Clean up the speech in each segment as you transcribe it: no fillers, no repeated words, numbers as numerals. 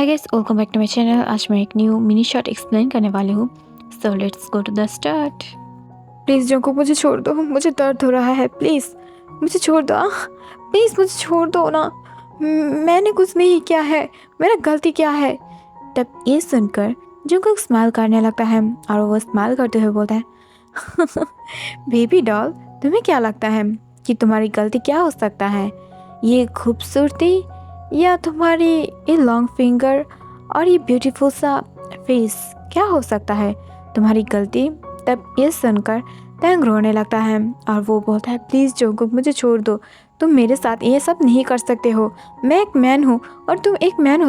Hi guys, welcome back to my channel. आज मैं एक न्यू मिनी शॉट एक्सप्लेन करने वाली हूँ। So let's go to the start. Please Jungkook मुझे छोड़ दो, मुझे दर्द हो रहा है। प्लीज़ मुझे छोड़ दो, प्लीज़ मुझे छोड़ दो ना। मैंने कुछ नहीं किया है, मेरा गलती क्या है। तब ये सुनकर जंगकुक स्माइल करने लगता है और वो स्माइल करते हुए बोलता है बेबी डॉल, तुम्हें क्या लगता है कि तुम्हारी गलती क्या हो सकता है? ये खूबसूरती या तुम्हारी ये लॉन्ग फिंगर और ये ब्यूटीफुल सा फेस क्या हो सकता है तुम्हारी गलती? तब ये सुनकर तैंग रोने लगता है और वो बोलता है प्लीज़ जोंगकुक मुझे छोड़ दो, तुम मेरे साथ ये सब नहीं कर सकते हो। मैं एक मैन हूँ और तुम एक मैन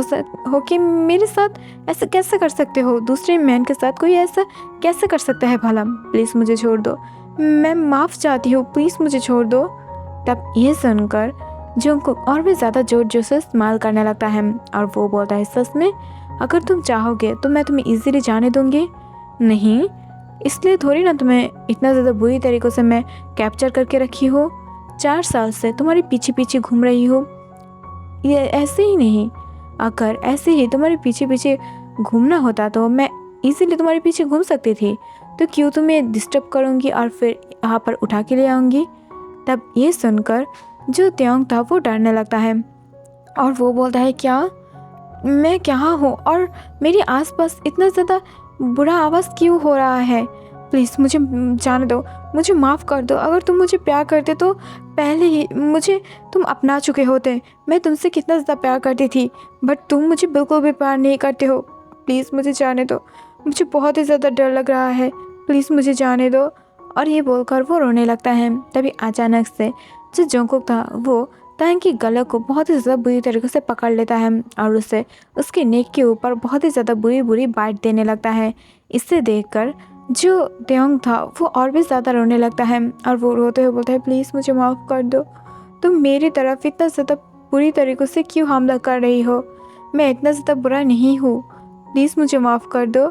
हो कि मेरे साथ ऐसा कैसे कर सकते हो? दूसरे मैन के साथ कोई ऐसा कैसे कर सकता है भला? प्लीज़ मुझे छोड़ दो, मैं माफ़ चाहती हूँ, प्लीज़ मुझे छोड़ दो। तब ये सुनकर जोंगकुक और भी ज़्यादा जोर जोर से इस्तेमाल करने लगता है और वो बोलता है सच में अगर तुम चाहोगे तो मैं तुम्हें इजीली जाने दूंगी। नहीं, इसलिए थोड़ी ना तुम्हें इतना ज़्यादा बुरी तरीक़ों से मैं कैप्चर करके रखी हो। 4 साल से तुम्हारे पीछे पीछे घूम रही हो। ये ऐसे ही नहीं, अगर ऐसे ही तुम्हारे पीछे पीछे घूमना होता तो मैं इजीली तुम्हारे पीछे घूम सकती थी, तो क्यों तुम्हें डिस्टर्ब करूँगी और फिर यहाँ पर उठा के ले आऊँगी। तब ये सुनकर जो त्योंग था वो डरने लगता है और वो बोलता है क्या मैं कहाँ हूँ और मेरे आसपास इतना ज़्यादा बुरा आवाज़ क्यों हो रहा है? प्लीज़ मुझे जाने दो, मुझे माफ़ कर दो। अगर तुम मुझे प्यार करते तो पहले ही मुझे तुम अपना चुके होते। मैं तुमसे कितना ज़्यादा प्यार करती थी, बट तुम मुझे बिल्कुल भी प्यार नहीं करते हो। प्लीज़ मुझे जाने दो, मुझे बहुत ही ज़्यादा डर लग रहा है, प्लीज़ मुझे जाने दो। और ये बोलकर वो रोने लगता है। तभी अचानक से जो जोंगकुक था वो तैंग की गले को बहुत ही ज़्यादा बुरी तरीके से पकड़ लेता है और उसे उसके नेक के ऊपर बहुत ही ज़्यादा बुरी बुरी बाइट देने लगता है। इससे देखकर जो त्योंग था वो और भी ज़्यादा रोने लगता है और वो रोते हुए बोलता है प्लीज़ मुझे माफ़ कर दो, तुम मेरी तरफ इतना ज़्यादा बुरी तरीक़ों से क्यों हमला कर रही हो? मैं इतना ज़्यादा बुरा नहीं हूँ, प्लीज़ मुझे माफ़ कर दो।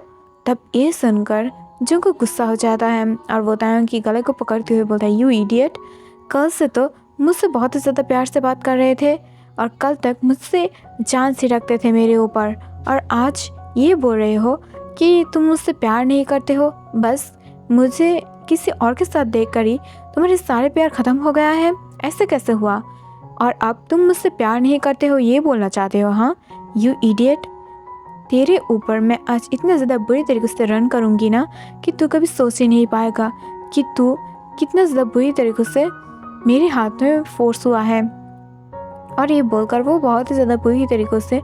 तब ये सुनकर जोंगकुक गुस्सा हो जाता है और वो त्योंग की गले को पकड़ते हुए बोलता है यू इडियट, कल से तो मुझसे बहुत ही ज़्यादा प्यार से बात कर रहे थे और कल तक मुझसे जान से रखते थे मेरे ऊपर, और आज ये बोल रहे हो कि तुम मुझसे प्यार नहीं करते हो। बस मुझे किसी और के साथ देखकर ही तुम्हारे सारे प्यार ख़त्म हो गया है? ऐसे कैसे हुआ? और अब तुम मुझसे प्यार नहीं करते हो ये बोलना चाहते हो? हाँ यू इडियट, तेरे ऊपर मैं आज इतना ज़्यादा बुरी तरीके से रन करूँगी ना कि तू कभी सोच ही नहीं पाएगा कि तू कितना ज़्यादा बुरी तरीक़ों से मेरे हाथ में फोर्स हुआ है। और ये बोलकर वो बहुत ही ज़्यादा बुरी तरीक़ों से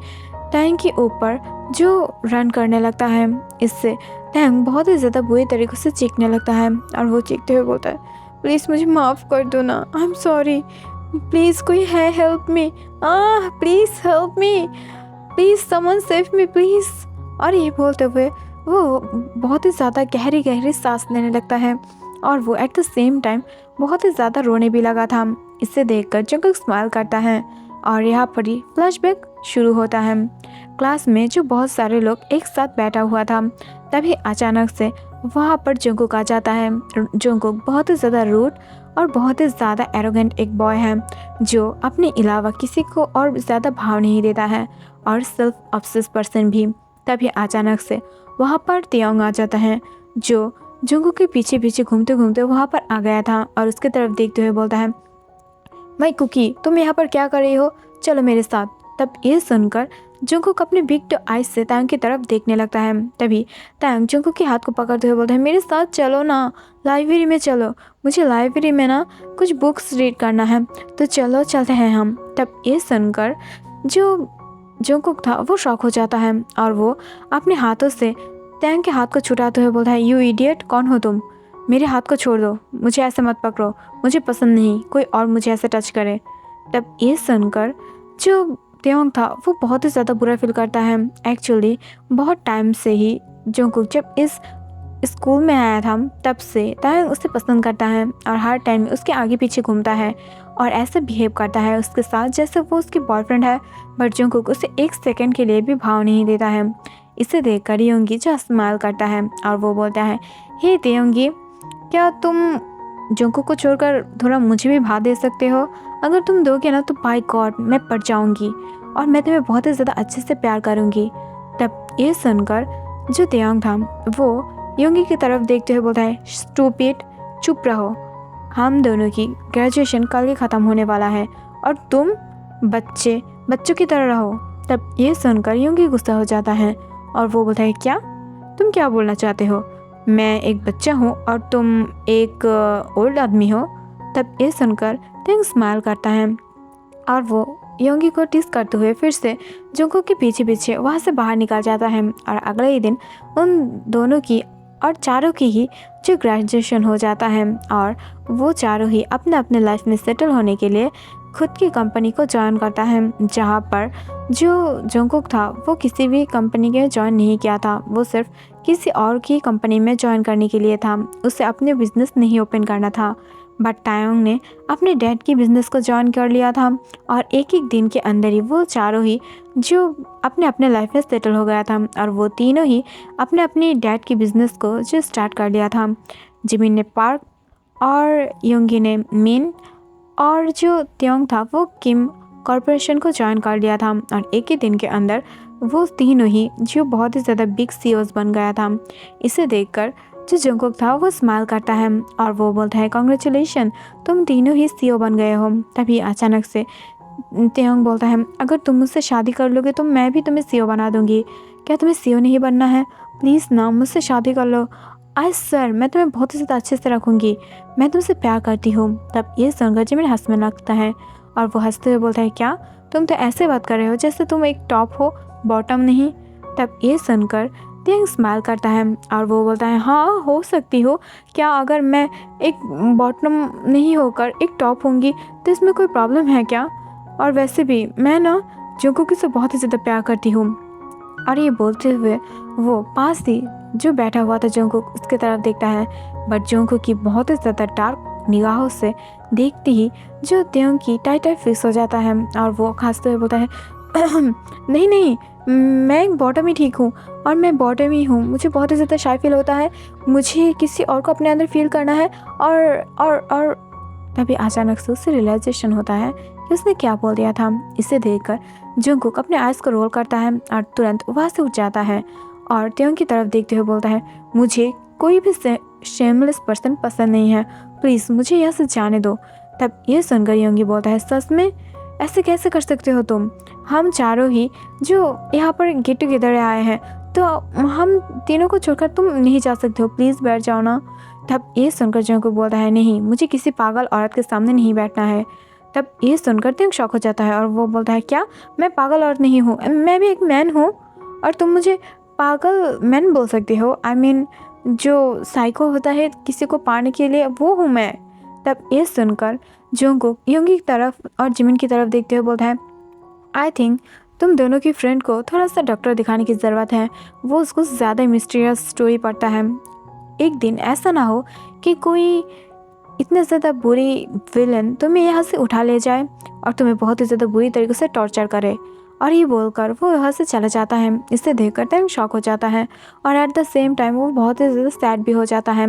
टैंग के ऊपर जो रन करने लगता है। इससे टैंग बहुत ही ज़्यादा बुरी तरीक़ों से चीखने लगता है और वो चीखते हुए बोलता है प्लीज़ मुझे माफ़ कर दो ना, आई एम सॉरी, प्लीज़ कोई है help me, please help me, please someone save me please. और ये बोलते हुए वो बहुत ही ज़्यादा गहरी गहरी सांस लेने लगता है और वो एट द सेम टाइम बहुत ही ज़्यादा रोने भी लगा था। इसे देखकर जंगकुक स्माइल करता है और यहाँ पर ही फ्लैशबैक शुरू होता है। क्लास में जो बहुत सारे लोग एक साथ बैठा हुआ था, तभी अचानक से वहाँ पर जंगकुक आ जाता है। जंगकुक बहुत ही ज़्यादा रूड और बहुत ही ज़्यादा एरोगेंट एक बॉय है जो अपने अलावा किसी को और ज़्यादा भाव नहीं देता है और सेल्फ ऑब्सेस्ड पर्सन भी। तभी अचानक से वहाँ पर त्योंग आ जाता है जो जंगकुक के पीछे पीछे घूमते घूमते वहाँ पर आ गया था और उसके तरफ देखते हुए बोलता है भाई कुकी, तुम यहाँ पर क्या कर रही हो? चलो मेरे साथ। तब ये सुनकर जंगकुक अपने बिग आइज से तैंग की तरफ देखने लगता है। तभी तैंग जंगकुक के हाथ को पकड़ते हुए बोलता है मेरे साथ चलो ना, लाइब्रेरी में चलो, मुझे लाइब्रेरी में ना कुछ बुक्स रीड करना है, तो चलो चलते हैं हम। तब ये सुनकर जो जंगकुक था वो शॉक हो जाता है और वो अपने हाथों से तैंग के हाथ को छुटाते हुए बोलता है यू इडियट, कौन हो तुम? मेरे हाथ को छोड़ दो, मुझे ऐसे मत पकड़ो, मुझे पसंद नहीं कोई और मुझे ऐसे टच करे। तब ये सुनकर जो त्योंग था वो बहुत ही ज़्यादा बुरा फील करता है। एक्चुअली बहुत टाइम से ही जंगकुक जब इस स्कूल में आया था तब से तैंग उसे पसंद करता है और हर टाइम उसके आगे पीछे घूमता है और ऐसे बिहेव करता है उसके साथ जैसे वो उसकी बॉयफ्रेंड है, बट जंगकुक उसे एक सेकंड के लिए भी भाव नहीं देता है। इसे देखकर योंगी जो स्माइल करता है और वो बोलता है हे त्योंगी, क्या तुम जंगकुक को छोड़कर थोड़ा मुझे भी भाव दे सकते हो? अगर तुम दोगे ना तो बाय गॉड मैं पड़ जाऊंगी और मैं तुम्हें बहुत ही ज़्यादा अच्छे से प्यार करूँगी। तब ये सुनकर जो तेयंग था वो योंगी की तरफ देखते हुए बोलता है, स्टूपिड, चुप रहो, हम दोनों की ग्रेजुएशन कल ही ख़त्म होने वाला है और तुम बच्चों की तरह रहो। तब ये सुनकर योंगी गुस्सा हो जाता है और वो बोलता है, क्या तुम क्या बोलना चाहते हो? मैं एक बच्चा हूँ और तुम एक ओल्ड आदमी हो। तब ये सुनकर तेयंग स्माइल करता है और वो योंगी को टीस करते हुए फिर से जुंगकुक के पीछे पीछे वहाँ से बाहर निकल जाता है। और अगले ही दिन उन दोनों की और चारों की ही जो ग्रेजुएशन हो जाता है और वो चारों ही अपने अपने लाइफ में सेटल होने के लिए खुद की कंपनी को ज्वाइन करता है, जहाँ पर जो जुंगकुक था वो किसी भी कंपनी के ज्वाइन नहीं किया था, वो सिर्फ किसी और की कंपनी में ज्वाइन करने के लिए था, उसे अपने बिजनेस नहीं ओपन करना था। बट तायोंग ने अपने डैड की बिज़नेस को ज्वाइन कर लिया था और एक एक दिन के अंदर ही वो चारों ही जो अपने अपने लाइफ में सेटल हो गया था और वो तीनों ही अपने अपने डैड की बिज़नेस को जो स्टार्ट कर लिया था। जिमिन ने पार्क और योंगी ने मिन और जो तेयंग था वो किम कॉरपोरेशन को ज्वाइन कर लिया था और एक ही दिन के अंदर वो तीनों ही जो बहुत ही ज़्यादा बिग सीईओज बन गया था। इसे देखकर जो जुंगकुक था वो स्माइल करता है और वो बोलता है, कॉन्ग्रेचुलेशन, तुम तीनों ही सीईओ बन गए हो। तभी अचानक से तेयंग बोलता है, अगर तुम मुझसे शादी कर लोगे तो मैं भी तुम्हें सीईओ बना दूंगी। क्या तुम्हें सीईओ नहीं बनना है? प्लीज़ ना, मुझसे शादी कर लो। आई सर, मैं तुम्हें बहुत ही ज़्यादा अच्छे से रखूँगी, मैं तुमसे प्यार करती हूँ। तब ये सुनकर जिमिन हंसने लगता है और वो हंसते हुए बोलता है, क्या तुम तो ऐसे बात कर रहे हो जैसे तुम एक टॉप हो, बॉटम नहीं। तब ये सुनकर तेयंग स्माइल करता है और वो बोलता है, हाँ हो सकती हो, क्या अगर मैं एक बॉटम नहीं होकर एक टॉप होंगी तो इसमें कोई प्रॉब्लम है क्या? और वैसे भी मैं ना जुंगकुक से बहुत ही ज़्यादा प्यार करती हूँ। और ये बोलते हुए वो पास ही जो बैठा हुआ था जुंगकुक उसकी तरफ देखता है, बट जुंगकुक की बहुत ही ज़्यादा डार्क निगाहों से देखते ही जो तेयंग की टाइट फिक्स हो जाता है और वो खांसते हुए बोलता है, नहीं नहीं, मैं एक बॉटम ही ठीक हूँ और मैं बॉटम ही हूँ, मुझे बहुत ही ज़्यादा शाय फील होता है, मुझे किसी और को अपने अंदर फील करना है। और तभी अचानक से उससे रियलाइजेशन होता है कि उसने क्या बोल दिया था। इसे देखकर जुंगकुक अपने आइज़ को रोल करता है और तुरंत वहाँ से उठ जाता है और तेयंग की तरफ देखते हुए बोलता है, मुझे कोई भी शेमलेस पर्सन पसंद नहीं है, प्लीज़ मुझे यहाँ से जाने दो। तब ये सुनकर योंगी बोलता है, सच में ऐसे कैसे कर सकते हो तुम? हम चारों ही जो यहाँ पर गेट टुगेदर आए हैं तो हम तीनों को छोड़कर तुम नहीं जा सकते हो, प्लीज़ बैठ जाओ ना। तब ये सुनकर जुंगकुक बोलता है, नहीं, मुझे किसी पागल औरत के सामने नहीं बैठना है। तब ये सुनकर तेयंग शॉक हो जाता है और वो बोलता है, क्या मैं पागल औरत नहीं हूँ, मैं भी एक मैन हूँ और तुम मुझे पागल मैन बोल सकते हो? आई मीन जो साइको होता है किसी को पाने के लिए, वो हूँ मैं। तब ये सुनकर जुंगकुक योंगी की तरफ और जिमिन की तरफ देखते हुए बोलता है, आई थिंक तुम दोनों की फ्रेंड को थोड़ा सा डॉक्टर दिखाने की ज़रूरत है, वो उसको ज़्यादा मिस्टीरियस स्टोरी पढ़ता है। एक दिन ऐसा ना हो कि कोई इतने ज़्यादा बुरी विलन तुम्हें यहाँ से उठा ले जाए और तुम्हें बहुत ही ज़्यादा बुरी तरीके से टॉर्चर करे। और ये बोलकर वो यहाँ से चला जाता है। इसे देखकर तेयंग शॉक हो जाता है और एट द सेम टाइम वो बहुत ही ज़्यादा सैड भी हो जाता है।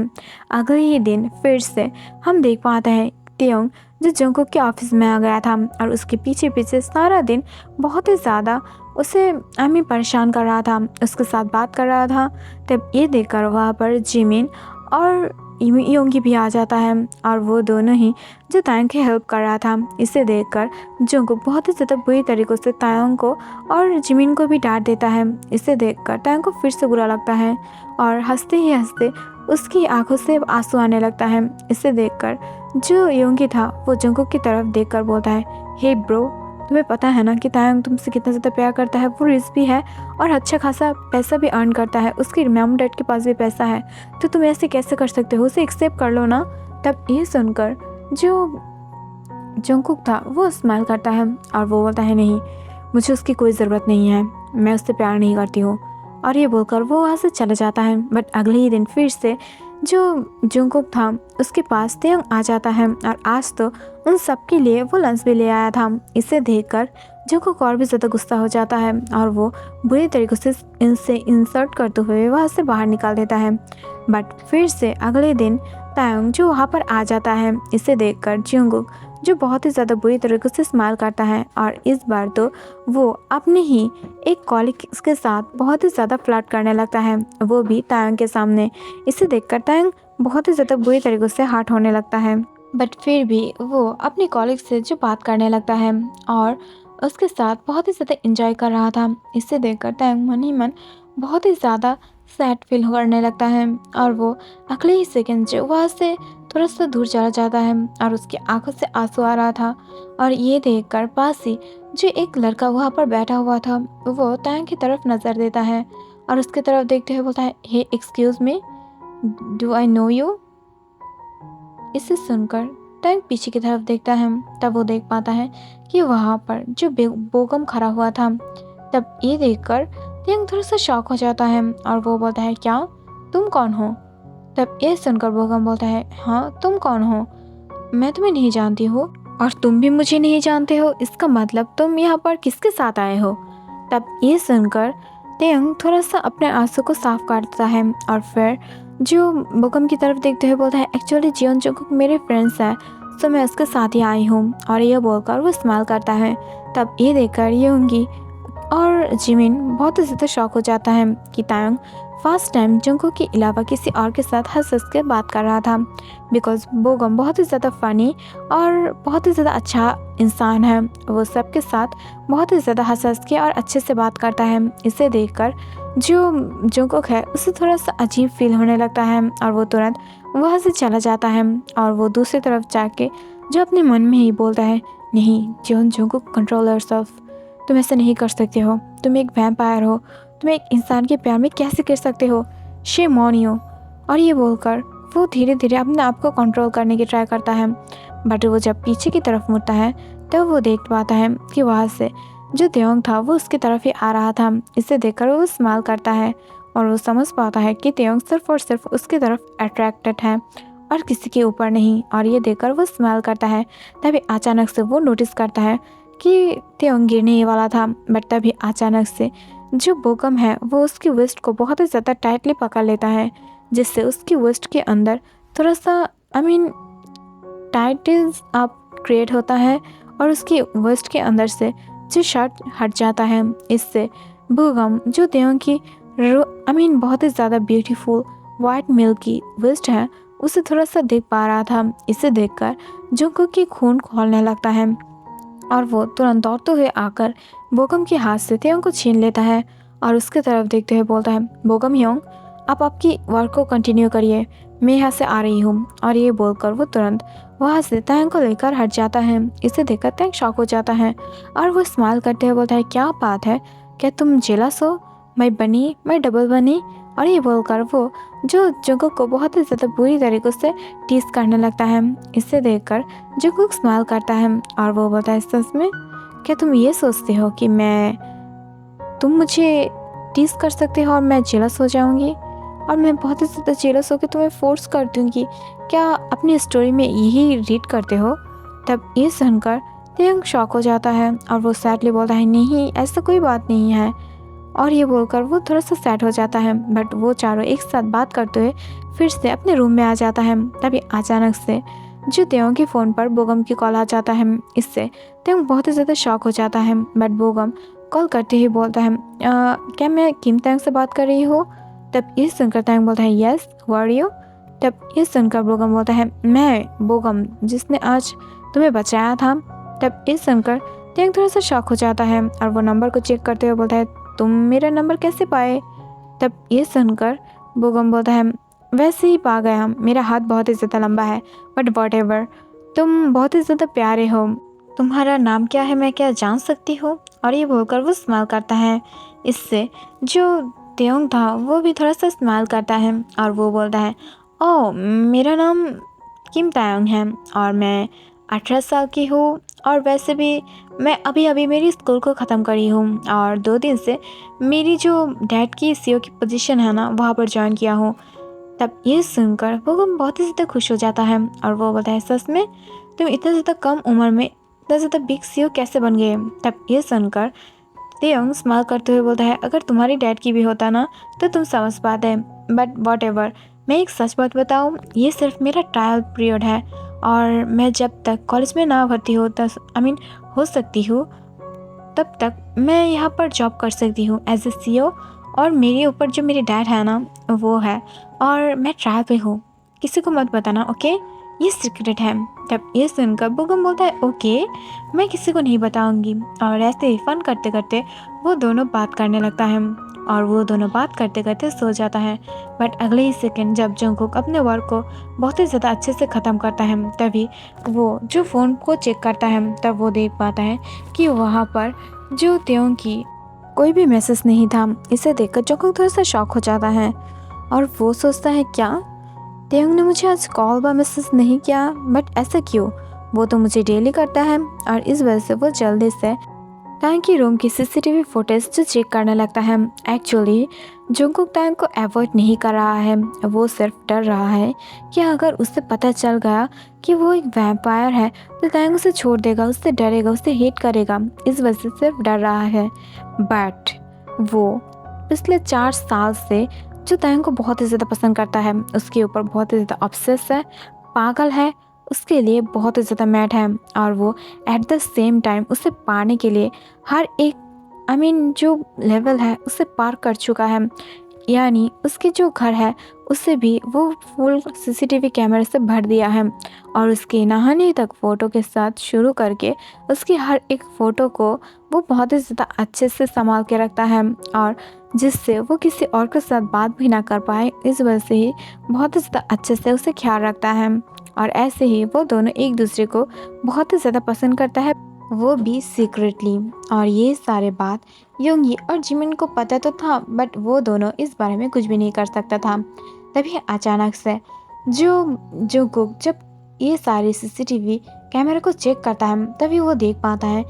अगले ही दिन फिर से हम देख पाते हैं तेयंग जो जुंगकुक के ऑफिस में आ गया था और उसके पीछे पीछे सारा दिन बहुत ही ज़्यादा उसे परेशान कर रहा था, उसके साथ बात कर रहा था। तब ये देखकर वहाँ पर जिमिन और योंगी भी आ जाता है और वो दोनों ही जो तायोंग की हेल्प कर रहा था। इसे देखकर जुंगकुक बहुत ही ज़्यादा बुरी तरीक़ों से तायोंग को और जिमिन को भी डांट देता है। इसे देखकर तायोंग को फिर से बुरा लगता है और हंसते ही हंसते उसकी आंखों से आंसू आने लगता है। इसे देखकर जो योंगी था वो जुंगकुक की तरफ देखकर बोलता है, हे ब्रो, तुम्हें पता है ना कि तायोंग तुमसे कितना ज़्यादा प्यार करता है, वो रिच भी है और अच्छा खासा पैसा भी अर्न करता है, उसके मॉम डैड के पास भी पैसा है, तो तुम ऐसे कैसे कर सकते हो, उसे एक्सेप्ट कर लो ना। तब ये सुनकर जो जुंगकुक था वो स्माइल करता है और वो बोलता है, नहीं, मुझे उसकी कोई ज़रूरत नहीं है, मैं उससे प्यार नहीं करती हूँ। और ये बोलकर वो वहाँ से चला जाता है। बट अगले ही दिन फिर से जो जुंगकुक था उसके पास तेयंग आ जाता है और आज तो उन सब के लिए वो लंच भी ले आया था। इसे देखकर जुंगकुक और भी ज़्यादा गुस्सा हो जाता है और वो बुरी तरीके से इनसे इंसल्ट करते हुए वहाँ से बाहर निकाल देता है। बट फिर से अगले दिन तायोंग जो वहाँ पर आ जाता है। इसे देखकर जुंगकुक जो बहुत ही ज़्यादा बुरी तरीके से स्माइल करता है। और इस बार तो वो अपने ही एक कॉलीग के साथ बहुत ही ज़्यादा फ्लर्ट करने लगता है, वो भी तायंग के सामने। इसे देखकर तायंग बहुत ही ज़्यादा बुरी तरीके से हर्ट होने लगता है, बट फिर भी वो अपने कॉलीग से जो बात करने लगता है और उसके साथ बहुत ही ज़्यादा इंजॉय कर रहा था। इसे देखकर तायंग मन ही मन बहुत ही ज़्यादा सैड फील करने लगता है और वो अगले ही सेकंड जो वहाँ से थोड़ा सा दूर चला जाता है और उसकी आंखों से आंसू आ रहा था। और ये देखकर पास ही जो एक लड़का वहाँ पर बैठा हुआ था वो तायंग की तरफ नज़र देता है और उसकी तरफ देखते हुए बोलता है, hey excuse me, do I know you. इसे सुनकर टैंक पीछे की तरफ देखता है, तब वो देख पाता है कि वहाँ पर जो बोगम खड़ा हुआ था। तब ये देखकर टैंक थोड़ा सा शॉक हो जाता है और वो बोलता है, क्या तुम कौन हो? तब ये सुनकर बोगम बोलता है, हाँ तुम कौन हो? मैं तुम्हें नहीं जानती हूँ और तुम भी मुझे नहीं जानते हो, इसका मतलब तुम यहाँ पर किसके साथ आए हो? तब ये सुनकर टैंक थोड़ा सा अपने आंसू को साफ करता है और फिर जो बोगम की तरफ देखते हुए बोलता है, एक्चुअली जियोन जंगकुक मेरे फ्रेंड्स है, सो मैं उसके साथ ही आई हूँ। और ये बोलकर वो स्माइल करता है। तब ये देखकर योंगी और जिमिन बहुत ही ज़्यादा शॉक हो जाता है कि तायंग फर्स्ट टाइम जंगकुक के अलावा किसी और के साथ हंस हंस के बात कर रहा था, बिकॉज बोगम बहुत ही ज़्यादा फ़नी और बहुत ही ज़्यादा अच्छा इंसान है। वो सबके साथ बहुत ही ज़्यादा हंस हंस के और अच्छे से बात करता है। इसे देखकर जो जंगकुक है उसे थोड़ा सा अजीब फील होने लगता है और वो तुरंत वहाँ से चला जाता है और वो दूसरी तरफ जाके जो अपने मन में ही बोलता है, नहीं जियोन जंगकुक, कंट्रोल योरसेल्फ, तुम ऐसा नहीं कर सकते हो, तुम एक वैम्पायर हो, तुम एक इंसान के प्यार में कैसे गिर सकते हो, शेम ऑन यू। और ये बोलकर वो धीरे धीरे अपने आप को कंट्रोल करने की ट्राई करता है, बट वो जब पीछे की तरफ मुड़ता है तब वो देख पाता है कि वहाँ से जो त्योंग था वो उसकी तरफ ही आ रहा था। इसे देखकर वो स्माइल करता है और वो समझ पाता है कि त्योंग सिर्फ और सिर्फ उसकी तरफ अट्रैक्टेड है और किसी के ऊपर नहीं। और ये देखकर वो स्माइल करता है। तभी अचानक से वो नोटिस करता है कि त्योंग गिरने ही वाला था, बट तभी अचानक से जो बोगम है वो उसकी वेस्ट को बहुत ही ज़्यादा टाइटली पकड़ लेता है, जिससे उसकी वेस्ट के अंदर थोड़ा सा टाइटिल्स अप क्रिएट होता है और उसकी वेस्ट के अंदर से जो शर्ट हट जाता है। इससे बोगम जो त्योंग की बहुत ही ज़्यादा ब्यूटीफुल वाइट मिल्की वेस्ट है उसे थोड़ा सा देख पा रहा था। इसे देखकर जंगकुक की खून खौलने लगता है और वो तुरंत दौड़ते हुए आकर बोगम के हाथ से त्योंग को छीन लेता है और उसके तरफ देखते हुए बोलता है, बोगम योंग, आप आपकी वर्क को कंटिन्यू करिए, मैं यहाँ से आ रही हूँ। और ये बोलकर वो तुरंत वहाँ से तायंग को लेकर हट जाता है। इसे देखकर तायंग शॉक हो जाता है और वो स्माइल करते हुए बोलता है, क्या बात है, क्या तुम जेलस हो, मैं डबल बनी। और ये बोलकर वो जो जंगकुक को बहुत ही ज़्यादा बुरी तरीक़े से टीस करने लगता है। इसे देखकर जंगकुक स्माइल करता है और वो बोलता है, सच में क्या तुम ये सोचते हो कि तुम मुझे टीस कर सकते हो और मैं जेलस हो जाऊंगी और मैं बहुत ही ज़्यादा जेलस होकर तुम्हें फोर्स कर दूंगी, क्या अपनी स्टोरी में यही रीड करते हो? तब ये सुनकर त्योंग शॉक हो जाता है और वो सैडली बोलता है, नहीं ऐसा कोई बात नहीं है। और ये बोलकर वो थोड़ा सा सैड हो जाता है, बट वो चारों एक साथ बात करते हुए फिर से अपने रूम में आ जाता है। तभी अचानक से जो त्योंग के फ़ोन पर बोगम की कॉल आ जाता है। इससे त्योंग बहुत ही ज़्यादा शॉक हो जाता है, बट बोगम कॉल करते ही बोलता है, क्या मैं किम तायंग से बात कर रही हूँ? तब ये सुनकर तायंग बोलता है, यस, हु आर यू? तब ये सुनकर बोगम बोलता है, मैं बोगम जिसने आज तुम्हें बचाया था। तब ये सुनकर त्योंग थोड़ा सा शॉक हो जाता है और वो नंबर को चेक करते हुए बोलता है, तुम मेरा नंबर कैसे पाए? तब ये सुनकर बोगम बोलता है, वैसे ही पा गया, मेरा हाथ बहुत ही ज़्यादा लंबा है, बट व्हाटएवर, तुम बहुत ही ज़्यादा प्यारे हो, तुम्हारा नाम क्या है, मैं क्या जान सकती हूँ? और ये बोलकर वो स्माइल करता है। इससे जो त्योंग था वो भी थोड़ा सा स्माइल करता है और वो बोलता है, ओह मेरा नाम किम तायंग है और मैं 18 साल की हूँ और वैसे भी मैं अभी अभी मेरी स्कूल को ख़त्म करी हूँ और 2 दिन से मेरी जो डैड की सीईओ की पोजीशन है ना वहाँ पर ज्वाइन किया हूँ। तब ये सुनकर बोगम बहुत ही ज़्यादा खुश हो जाता है और वो बोलता है, सच में तुम इतना ज़्यादा कम उम्र में इतना ज़्यादा बिग सीईओ कैसे बन गए? तब ये सुनकर त्योंग स्माइल करते हुए बोलता है, अगर तुम्हारी डैड की भी होता ना तो तुम समझ पाते, बट व्हाटएवर, मैं एक सच बात बताऊँ, ये सिर्फ मेरा ट्रायल पीरियड है और मैं जब तक कॉलेज में ना भर्ती हो हो सकती हूँ तब तक मैं यहाँ पर जॉब कर सकती हूँ एज ए CEO। और मेरे ऊपर जो मेरे डैड है ना वो है, और मैं ट्रायल पे हूँ, किसी को मत बताना, ओके? ये सीक्रेट है। तब ये सुनकर बुगम बोलता है ओके, मैं किसी को नहीं बताऊंगी। और ऐसे ही फन करते करते वो दोनों बात करने लगता है, और वो दोनों बात करते करते सो जाता है। बट अगले ही सेकंड जब जंगकुक अपने वर्क को बहुत ही ज़्यादा अच्छे से ख़त्म करता है, तभी वो जो फ़ोन को चेक करता है तब वो देख पाता है कि वहाँ पर जो त्यों की कोई भी मैसेज नहीं था। इसे देखकर जंगकुक थोड़ा सा शॉक हो जाता है और वो सोचता है क्या त्यों ने मुझे आज कॉल व मैसेज नहीं किया, बट ऐसा क्यों? वो तो मुझे डेली करता है। और इस वजह से वो जल्दी से तांग की रूम की CCTV फुटेज जो चेक करने लगता है। एक्चुअली जंगकुक तांग को अवॉइड नहीं कर रहा है, वो सिर्फ डर रहा है कि अगर उसे पता चल गया कि वो एक वैम्पायर है तो तांग उसे छोड़ देगा, उससे डरेगा, उसे हेट करेगा। इस वजह से सिर्फ डर रहा है। बट वो पिछले 4 साल से जो तांग को बहुत ही ज़्यादा पसंद करता है, उसके ऊपर बहुत ही ज़्यादा ऑब्सेस है, पागल है, उसके लिए बहुत ही ज़्यादा मैड है। और वो एट द सेम टाइम उसे पाने के लिए हर एक जो लेवल है उसे पार कर चुका है। यानी उसके जो घर है उसे भी वो फुल CCTV कैमरे से भर दिया है, और उसके नहाने तक फ़ोटो के साथ शुरू करके उसकी हर एक फ़ोटो को वो बहुत ही ज़्यादा अच्छे से संभाल के रखता है, और जिससे वो किसी और के साथ बात भी ना कर पाए, इस वजह से ही बहुत ही ज़्यादा अच्छे से उसे ख्याल रखता है। और ऐसे ही वो दोनों एक दूसरे को बहुत ही ज़्यादा पसंद करता है, वो भी सीक्रेटली। और ये सारे बात योंगी और जिमिन को पता तो था, बट वो दोनों इस बारे में कुछ भी नहीं कर सकता था। तभी अचानक से जो कुक जब ये सारे CCTV कैमरे को चेक करता है, तभी वो देख पाता है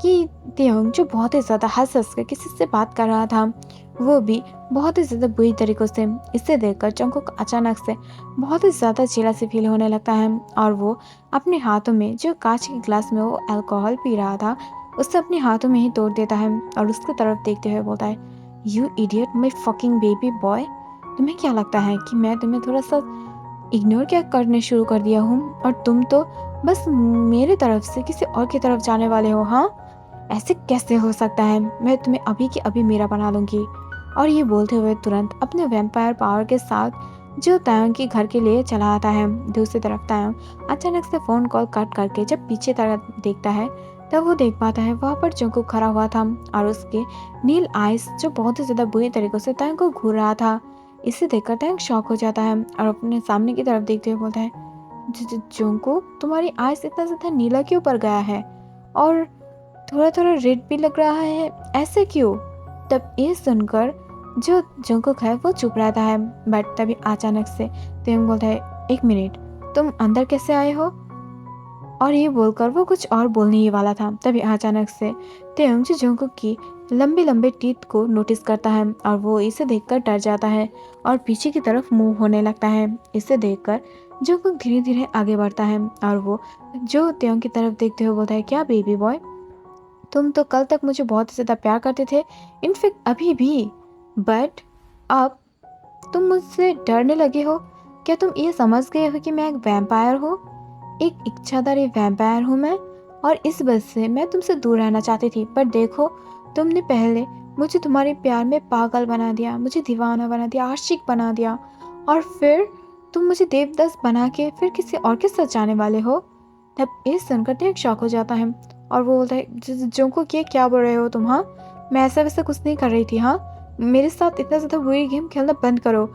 कि त्योंग जो बहुत ही ज़्यादा हंस हंस कर किसी से बात कर रहा था, वो भी बहुत ही ज़्यादा बुरी तरीक़ों से। इसे देखकर जंगकुक अचानक से बहुत ही ज़्यादा जेलसी फील होने लगता है, और वो अपने हाथों में जो कांच के गिलास में वो अल्कोहल पी रहा था उसे अपने हाथों में ही तोड़ देता है, और उसकी तरफ देखते हुए बोलता है you idiot my fucking baby boy, तुम्हें क्या लगता है कि मैं तुम्हें थोड़ा सा इग्नोर क्या करने शुरू कर दिया हूँ, और तुम तो बस मेरे तरफ से किसी और की तरफ जाने वाले हो? हाँ, ऐसे कैसे हो सकता है? मैं तुम्हें अभी के अभी मेरा बना लूँगी। और ये बोलते हुए तुरंत अपने वैम्पायर पावर के साथ जो तायोंग के घर के लिए चला आता है। दूसरी तरफ तायोंग अचानक से फ़ोन कॉल कट करके जब पीछे तरफ देखता है, तब वो देख पाता है वहाँ पर जंगकुक खड़ा हुआ था, और उसके नील आइस जो बहुत ही ज़्यादा बुरी तरीक़ों से तायोंग को घूर रहा था। इसे देखकर तायोंग शॉक हो जाता है और अपने सामने की तरफ देखते हुए बोलता है जंगकुक, तुम्हारी आइस इतना ज़्यादा नीला क्यों पड़ गया है, और थोड़ा थोड़ा रेड भी लग रहा है, ऐसे क्यों? तब ये सुनकर जो जंगकुक है वो चुप रहता है। बट तभी अचानक से तायोंग बोलता है एक मिनट, तुम अंदर कैसे आए हो? और ये बोलकर वो कुछ और बोलने ही वाला था, तभी अचानक से तायोंग जो जंगकुक की लंबे लंबे टीथ को नोटिस करता है, और वो इसे देखकर डर जाता है और पीछे की तरफ मूव होने लगता है। इसे देखकर जंगकुक धीरे धीरे आगे बढ़ता है, और वो जो तायोंग की तरफ देखते हुए बोलता है क्या बेबी बॉय, तुम तो कल तक मुझे बहुत ज़्यादा प्यार करते थे, इनफैक्ट अभी भी, बट अब तुम मुझसे डरने लगे हो? क्या तुम ये समझ गए हो कि मैं एक वैम्पायर हूँ, एक इच्छाधारी वैम्पायर हूँ मैं, और इस वजह से मैं तुमसे दूर रहना चाहती थी, पर देखो तुमने पहले मुझे तुम्हारे प्यार में पागल बना दिया, मुझे दीवाना बना दिया, आशिक बना दिया, और फिर तुम मुझे देवदास बना के फिर किसी और के साथ जाने वाले हो। तब ये सुनकर एक शॉक हो जाता है, और वो बोलता है जंगकुक ये क्या बोल रहे हो तुम? हाँ, मैं ऐसा वैसा कुछ नहीं कर रही थी। हाँ, मेरे साथ इतना ज़्यादा बुरी गेम खेलना बंद करो,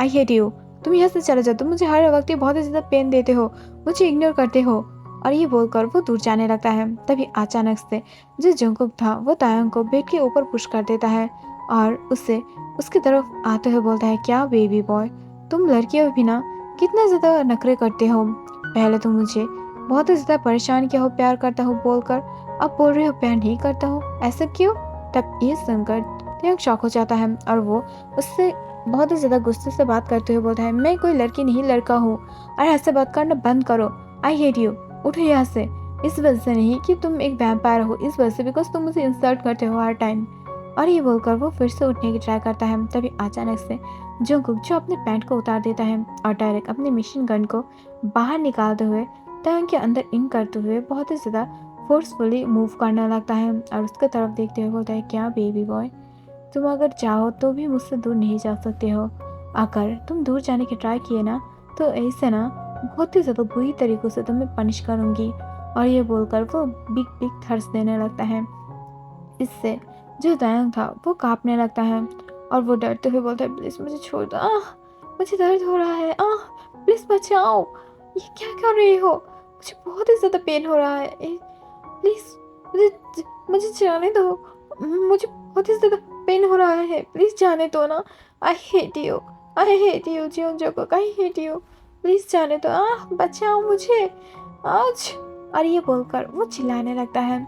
आई हेट यू, तुम यहाँ से चले जाओ, तुम मुझे हर वक्त बहुत ही ज़्यादा पेन देते हो, मुझे इग्नोर करते हो। और ये बोलकर वो दूर जाने लगता है। तभी अचानक से जो जंगकुक था वो तायोंग को बेड के ऊपर पुश कर देता है, और उससे उसकी तरफ आते हुए बोलता है क्या बेबी बॉय, तुम लड़कियों भी ना कितना ज़्यादा नखरे करते हो, पहले तुम मुझे बहुत ही ज़्यादा परेशान किया हो प्यार करता हूँ बोलकर, अब बोल रहे हो प्यार नहीं करता हूँ, ऐसा क्यों? तब ये सुनकर तायोंग शॉक हो जाता है, और वो उससे बहुत ही ज़्यादा गुस्से से बात करते हुए बोलता है मैं कोई लड़की नहीं लड़का हूँ, और ऐसे बात करना बंद करो, आई हेट यू, उठो यहाँ से। इस वजह से नहीं कि तुम एक वैम्पायर हो, इस वजह से बिकॉज तुम मुझे इंसल्ट करते हो हर टाइम। और ये बोलकर वो फिर से उठने की ट्राई करता है। तभी अचानक से जंगकुक जो अपने पैंट को उतार देता है और डायरेक्ट अपने मशीन गन को बाहर निकालते हुए टैंग के अंदर इन करते हुए बहुत ही ज़्यादा फोर्सफुली मूव करने लगता है और उसके तरफ देखते हुए बोलता है, क्या बेबी बॉय, तुम अगर चाहो तो भी मुझसे दूर नहीं जा सकते हो। अगर तुम दूर जाने की ट्राई किए ना तो ऐसे ना बहुत ही ज़्यादा बुरी तरीक़ों से तुम्हें पनिश करूँगी। और ये बोलकर वो बिग बिग थर्स देने लगता है। इससे जो दयांग था वो कांपने लगता है और वो डरते हुए बोलता है, प्लीज़ मुझे छोड़ दो, मुझे दर्द हो रहा है, प्लीज़ बचाओ, ये क्या कर रही हो, मुझे बहुत ही ज़्यादा पेन हो रहा है, प्लीज़ मुझे मुझे जाने दो, मुझे बहुत ही ज़्यादा पेन हो रहा है, प्लीज़ जाने दो ना, I hate you Jeon Jungkook, I hate you, please जाने दो, बचाओ मुझे आज। और ये बोलकर वो चिल्लाने लगता है।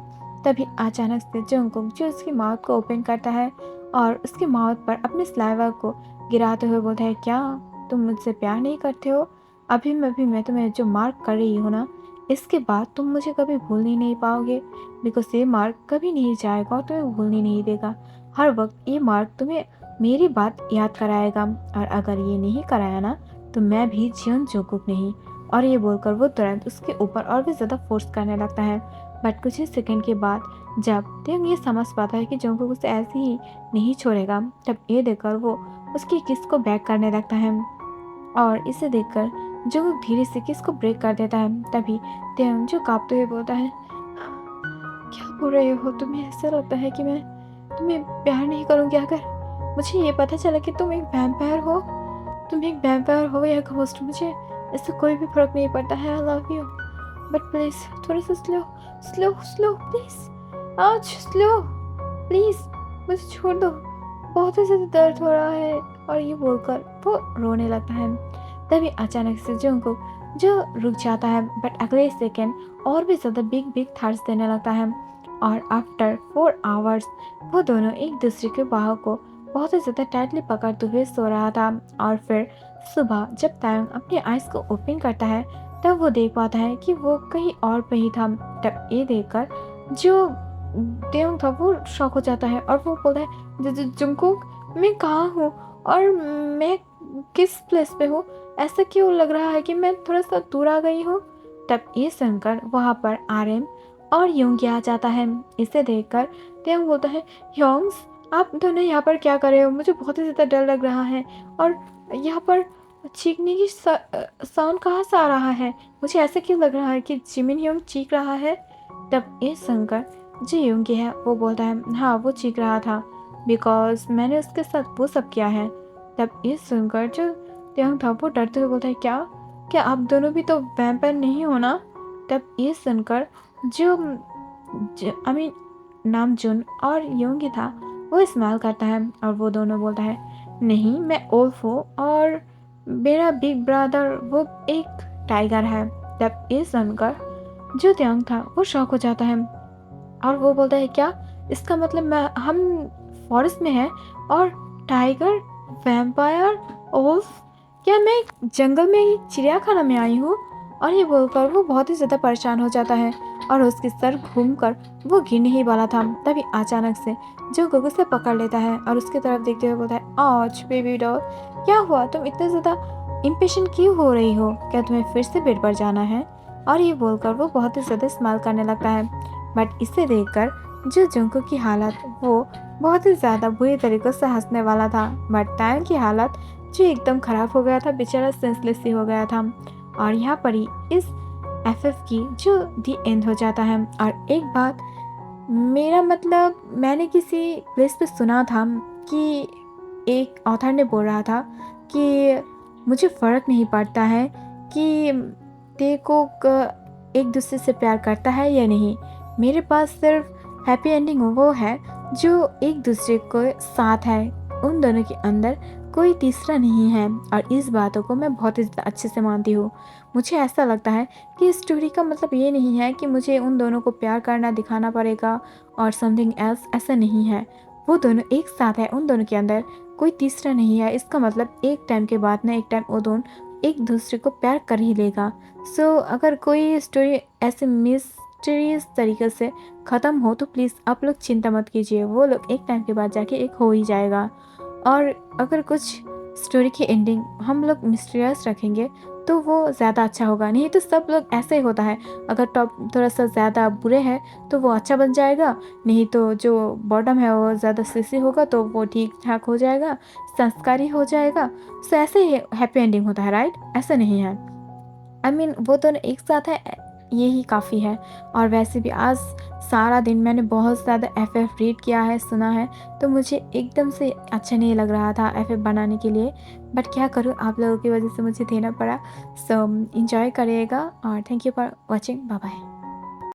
तभी अचानक से जंगकुक जो उसकी माउथ को ओपन करता है और उसके माउथ पर अपने स्लाइवा को गिराते हुए बोलता है, क्या तुम मुझसे प्यार नहीं करते हो? अभी मैं तुम्हें जो मार्क कर रही हूँ ना, इसके बाद तुम मुझे कभी भूल ही नहीं पाओगे, बिकॉज ये मार्क कभी नहीं जाएगा और तुम्हें भूलने नहीं देगा। हर वक्त ये मार्क तुम्हें मेरी बात याद कराएगा और अगर ये नहीं कराया ना तो मैं भी जियोन जोंगकुक नहीं। और ये बोलकर वो तुरंत उसके ऊपर और भी ज़्यादा फोर्स करने लगता है। बट कुछ ही सेकंड के बाद जब तेंग ये समझ पाता है कि जोंगकुक उसे ऐसे ही नहीं छोड़ेगा, तब ये देखकर वो उसकी किस को बैक करने लगता है और इसे देखकर जोंगकुक धीरे से किस को ब्रेक कर देता है। तभी तेंग जो कांपते हुए बोलता है, क्या बोल रहे हो, तुम्हें ऐसा लगता है कि मैं तुम्हें प्यार नहीं करूँगी? अगर मुझे ये पता चला कि तुम एक वैम्पायर हो, या घोस्ट, मुझे इससे कोई भी फर्क नहीं पड़ता है। I love you, but please थोड़ा सा स्लो प्लीज़, आज स्लो प्लीज़, मुझे छोड़ दो, बहुत ही ज़्यादा दर्द हो रहा है। और ये बोलकर वो रोने लगता है। तभी अचानक से जोंगकुक जो रुक जाता है, बट अगले सेकेंड और भी ज़्यादा बिग बिग थर्स देने लगता है। और आफ्टर 4 आवर्स वो दोनों एक दूसरे के बाहों को बहुत ही ज़्यादा टाइटली पकड़ते हुए सो रहा था। और फिर सुबह जब तैंग अपने आइज़ को ओपन करता है तब वो देख पाता है कि वो कहीं और पे ही था। तब ये देखकर जो तेंग था वो शॉक हो जाता है और वो बोलता है, जंगकुक, मैं कहाँ हूँ और मैं किस प्लेस पे हूँ? ऐसा क्यों लग रहा है कि मैं थोड़ा सा दूर आ गई हूँ? तब ये सुनकर वहाँ पर आर्यन और योंगी आ जाता है। इसे देखकर तेंग बोलता है, योंग्स, आप दोनों यहाँ पर क्या कर रहे हो? मुझे बहुत ही ज़्यादा डर लग रहा है और यहाँ पर चीखने की साउंड कहाँ से आ रहा है? मुझे ऐसा क्यों लग रहा है कि जिमिन योंग चीख रहा है? तब ये सुनकर जो योंगी है वो बोलता है, हाँ वो चीख रहा था बिकॉज मैंने उसके साथ वो सब किया है। तब ये सुनकर जो तेंग था वो डरते हुए बोलता है, क्या आप दोनों भी तो वैम्पायर नहीं हो ना? तब ये सुनकर जो नामजुन और योंगी था वो स्माइल करता है और वो दोनों बोलता है, नहीं मैं ओल्फ हूँ और मेरा बिग ब्रदर वो एक टाइगर है। तब ये सुनकर जो त्यांग था वो शॉक हो जाता है और वो बोलता है, क्या इसका मतलब हम फॉरेस्ट में हैं और टाइगर, वैम्पायर, ओल्फ, क्या मैं जंगल में ही चिड़ियाखाना में आई हूँ? और ये बोलकर वो बहुत ही ज़्यादा परेशान हो जाता है और उसके सर घूमकर वो गिरने ही वाला था। तभी अचानक से जो गुगु से पकड़ लेता है और उसकी तरफ देखते हुए बोलता है, आज बेबी डॉल, क्या हुआ, तुम इतने ज़्यादा इम्पेशेंट क्यों हो रही हो? क्या तुम्हें फिर से बेड पर जाना है? और ये बोलकर वो बहुत ही ज़्यादा स्माइल करने लगता है। बट इसे देखकर जो जंगकुक की हालत वो बहुत ही ज़्यादा बुरी तरीक़े से हंसने वाला था, बट टैंग की हालत जो एकदम ख़राब हो गया था, बेचारा सेंसलेस ही हो गया था। और यहाँ पर ही इस FF की जो दी एंड हो जाता है। और एक बात, मेरा मतलब मैंने किसी प्लेस पे सुना था कि एक ऑथर ने बोल रहा था कि मुझे फ़र्क नहीं पड़ता है कि तेको एक दूसरे से प्यार करता है या नहीं, मेरे पास सिर्फ हैप्पी एंडिंग वो है जो एक दूसरे के साथ है, उन दोनों के अंदर कोई तीसरा नहीं है। और इस बातों को मैं बहुत ही अच्छे से मानती हूँ। मुझे ऐसा लगता है कि इस स्टोरी का मतलब ये नहीं है कि मुझे उन दोनों को प्यार करना दिखाना पड़ेगा और समथिंग एल्स, ऐसा नहीं है। वो दोनों एक साथ है, उन दोनों के अंदर कोई तीसरा नहीं है। इसका मतलब एक टाइम के बाद ना एक टाइम वो दोनों एक दूसरे को प्यार कर ही लेगा। सो अगर कोई स्टोरी ऐसे मिस्टीरियस तरीके से ख़त्म हो तो प्लीज़ आप लोग चिंता मत कीजिए, वो लोग एक टाइम के बाद जाके एक हो ही जाएगा। और अगर कुछ स्टोरी की एंडिंग हम लोग मिस्टीरियस रखेंगे तो वो ज़्यादा अच्छा होगा। नहीं तो सब लोग ऐसे ही होता है, अगर टॉप थोड़ा सा ज़्यादा बुरे हैं तो वो अच्छा बन जाएगा, नहीं तो जो बॉटम है वो ज़्यादा सिसी होगा तो वो ठीक ठाक हो जाएगा, संस्कारी हो जाएगा। सो ऐसे ही हैप्पी एंडिंग होता है, राइट? ऐसा नहीं है। वो दोनों एक साथ है, यही काफ़ी है। और वैसे भी आज सारा दिन मैंने बहुत ज़्यादा एफ रीड किया है, सुना है, तो मुझे एकदम से अच्छा नहीं लग रहा था एफ बनाने के लिए, बट क्या करूँ, आप लोगों की वजह से मुझे देना पड़ा। सो इंजॉय करिएगा और thank you for watching. Bye bye.